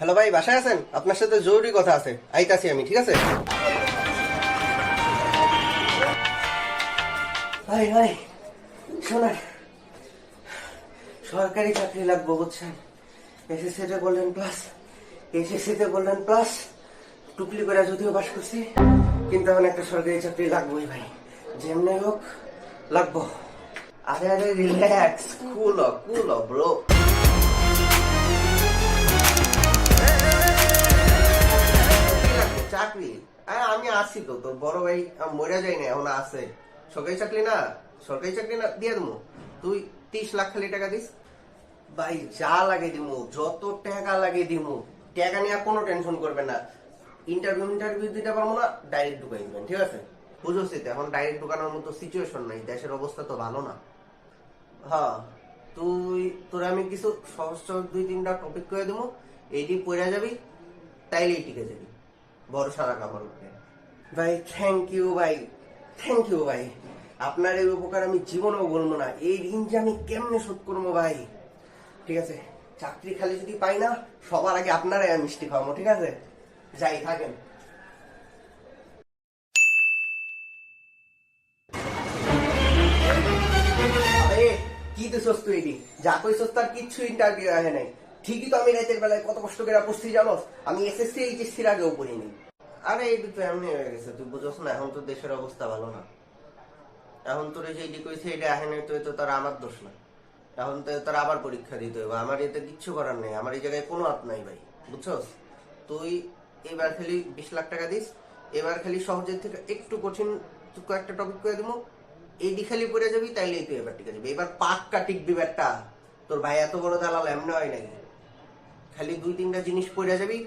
Hello ভাই, বাসায় আছেন? আপনার সাথে জরুরি কথা আছে, আইতাছি আমি, ঠিক আছে? ভাই ভাই শোনেন, সরকারি চাকরি লাগবে বুঝছেন। এসএসসিতে গোল্ডেন প্লাস, এইচএসসিতে গোল্ডেন প্লাস, টুকলি করে যদিও পাস করছি, কিন্তু এখন একটা সরকারি চাকরি লাগবেই ভাই, যেমনি হোক লাগবো। আরে আরে রিল্যাক্স, কুল ব্রো। চাকরি আমি আছি তো, তোর বড় ভাই মরে যাই না, এখন আছে। সরকারি চাকরি না দিয়ে দেবো। তুই 30 লাখ খালি টাকা দিস ভাই, যা লাগে দিমু, যত টাকা লাগে দিমু। টাকা নিয়ে কোনো টেনশন করবে না। ইন্টারভিউ দিতে পারবো না, ডাইরেক্ট ঢুকাই দিবেন, ঠিক আছে? বুঝছি তো, এখন ডাইরেক্ট ঢুকানোর মতো সিচুয়েশন নাই, দেশের অবস্থা তো ভালো না। হ্যাঁ, তোর আমি কিছু সহজ 2-3টা টপিক করে দেবো, এইটি পড়ে যাবি, তাইলেই টিকে যাবি। ভরসা রাখ আমার উপরে ভাই। থ্যাংক ইউ ভাই। আপনার এই উপকার আমি জীবনেও বলবো না। এই ঋণ যে আমি কেমনে শোধ করবো ভাই। ঠিক আছে, চাকরি খালি যদি পাই না, সবার আগে আপনারাই আমি মিষ্টি খাওয়াবো, ঠিক আছে? যাই থাকেন। কি দিছস তুই? এটি যা কইছস তার কিচ্ছু ইন্টারভিউ আহে নাই। ঠিকই তো আমি রাতের বেলায় কত কষ্ট করে পড়ছি জানোস। আমি এসএসসি এইচএসসির আগেও পড়িনি। আরে এই তো এমনি হয়ে গেছে, তুই বুঝছ না? এখন তো দেশের অবস্থা ভালো না। এখন তোর যে এটি কইছে এটা আহে নাই, তুই তো তার আমার দোষ না। এখন তো তার আবার পরীক্ষা দিতে হবে। আমার এতে কিচ্ছু করার নেই, আমার এই জায়গায় কোনো হাত নাই ভাই, বুঝছস? তুই এবার খালি 20 লাখ টাকা দিস। এবার খালি সহজের থেকে একটু কঠিন কয়েকটা টপিক করে দিব, এইটি খালি পড়ে যাবি, তাইলেই তুই এবার টিকে যাবি। এবার পাক্কা টিকবি ব্যাটটা। তোর ভাই এত বড় দালাল এমনি হয় নাকি? খালি 2-3টা জিনিস পড়ে যাবি,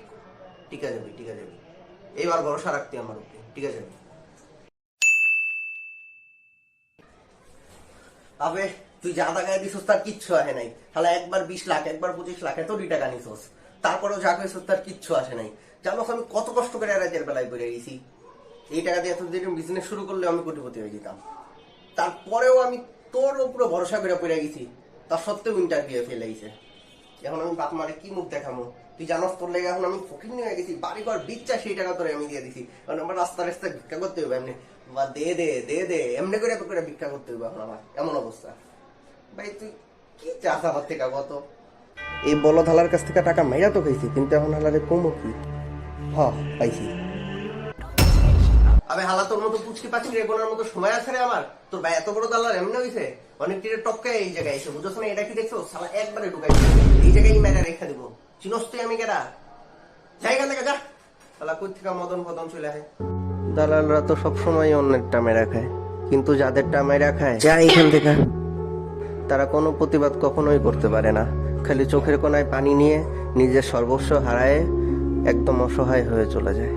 টিকে যাবি। এবার ভরসা রাখতে আমার উপরে, টিকে যাবি। আবে তুই যা টাকা দিছস তার কিচ্ছু আসে নাই। তাহলে একবার 20 লাখ, একবার 25 লাখ, এতটি টাকা নিছস, তারপরেও যা কইছস তার কিচ্ছু আসে নাই। জানোস আমি কত কষ্ট করে রাতের বেলায় পড়ে গেছি। এই টাকা দিয়ে এতদিন বিজনেস শুরু করলে আমি কোটিপতি হয়ে যেতাম। তারপরেও আমি তোর উপরে ভরসা করে পড়ে গেছি, তার সত্ত্বেও ইন্টারভিউ ফেলে গেছে। এখন আমি বাপ মারে কি মুখ দেখাবো? তুই জানোস তোর লেগে এখন আমি ফকির হয়ে গেছি। বাড়ি ঘর বিচ্ছা সেই টাকা তোরে আমি দিয়ে দিছি, কারণ আমার রাস্তায় ভিক্ষা করতে হবে। এমনি বা দে এমনি করে ভিক্ষা করতে হবে এখন আমার, এমন অবস্থা। ভাই তুই কি চাস আমার থেকে কত? এই বলদ হালার কাছ থেকে টাকা মাইরা তো খাইছি, কিন্তু এখন হালারে কমো কি? পাইছি। আবে হালা, তোর মতো পুচকি পাচ্ছি রেগোনার মতো সময় আছে রে আমার? তোর ভাই এত বড় দালার এমনি হয়েছে? অনেক তীরে টপকায় এই জায়গায় এসে, বুঝছ না? এটা কি দেখছো? সালা একবারে ঢুকাই এই জায়গায় মেরে রেখা দিব। চিনস তুই আমি কেডা? জায়গা থেকে যা। সালা কই থেকে মদন ফদন চলে আসে। দালালরা তো সবসময় অন্যেরটা মেরা খায়, কিন্তু যাদেরটা মেরা খায় যা এখান থেকে, তারা কোনো প্রতিবাদ কখনোই করতে পারে না। খালি চোখের কোনায় পানি নিয়ে নিজের সর্বস্ব হারায় একদম অসহায় হয়ে চলে যায়।